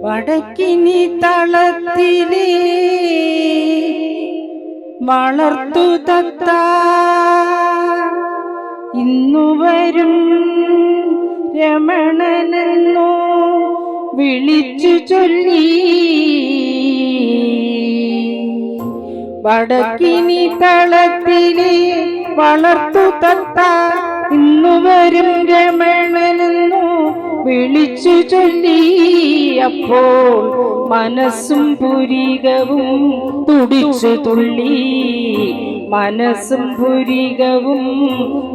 വടക്കിനി തളത്തിലെ വളർത്തു തത്ത ഇന്നു വരും രമണനെന്നോ വിളിച്ചു ചൊല്ലി. വടക്കിനി തളത്തിലെ വളർത്തു തത്ത ഇന്നു വരും രമണനെന്നോ വിളിച്ചു ചൊല്ലി. അപ്പോൾ മനസ്സും പുരികവും തുടിച്ചു തുള്ളി, മനസ്സും പുരികവും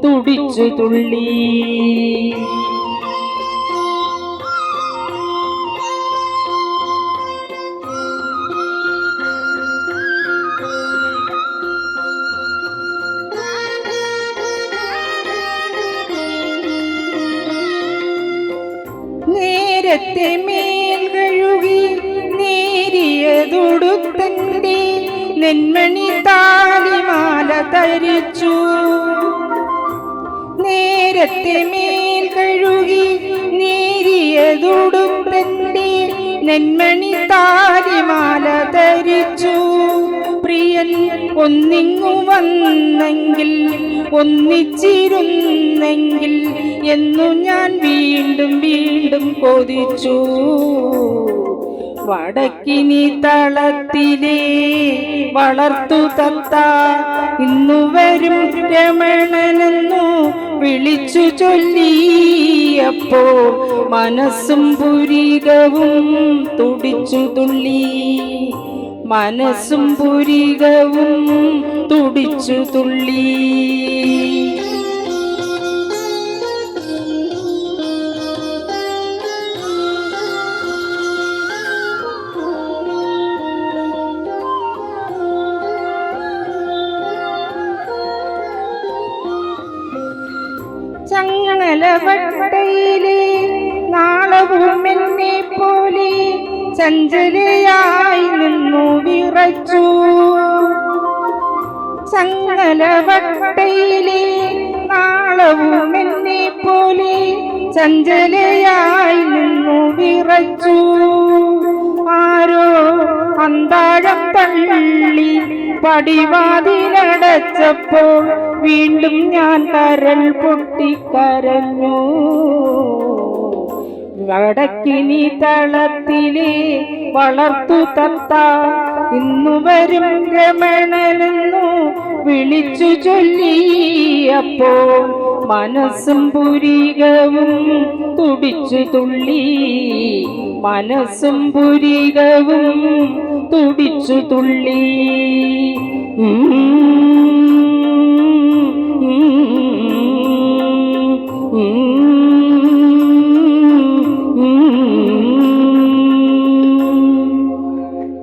തുടിച്ചു തുള്ളി. നേരത്തെ മേൽ കഴുകി നേരിയതൊടുത്തന്റെ നെന്മണി താലിമാല ധരിച്ചു. നേരത്തെ മേൽ കഴുകി നേരിയതൊടുത്തന്റെ നെന്മണി താലിമാല ധരിച്ചു. പ്രിയൻ ഒന്നിങ്ങു വന്നെങ്കിൽ ഒന്നിച്ചിരുന്നെങ്കിൽ എന്നു ഞാൻ വീണ്ടും വീണ്ടും കൊതിച്ചു. വടക്കിനി തളത്തിലെ വളർത്തു തത്ത ഇന്നു വരും രമണനെന്നു വിളിച്ചു ചൊല്ലി. അപ്പോൾ മനസ്സും പുരികവും തുടിച്ചു തുള്ളി, മനസ്സും പുരികവും തുടിച്ചു തുള്ളി. ചങ്ങലവട്ടയിലെ നാളവും എന്നെ പോലെ ചഞ്ചലയായി നിന്നു വിറച്ചു. ചങ്ങലവട്ടയിലെ നാളവും എന്നെ പോലെ ചഞ്ചലയായി നിന്നു വിറച്ചു. ആരോ അന്താഴം തള്ളി പടിവാതിലടച്ചപ്പോൾ വീണ്ടും ഞാൻ കരൾ പൊട്ടിക്കരഞ്ഞു. വടക്കിനി തളത്തിലെ വളർത്തു തത്ത ഇന്നു വരും രമണനെന്നു വിളിച്ചു ചൊല്ലി. അപ്പോൾ മനസ്സും പുരികവും തുടിച്ചു തുള്ളി, മനസ്സും പുരികവും തുടിച്ചു തുള്ളി.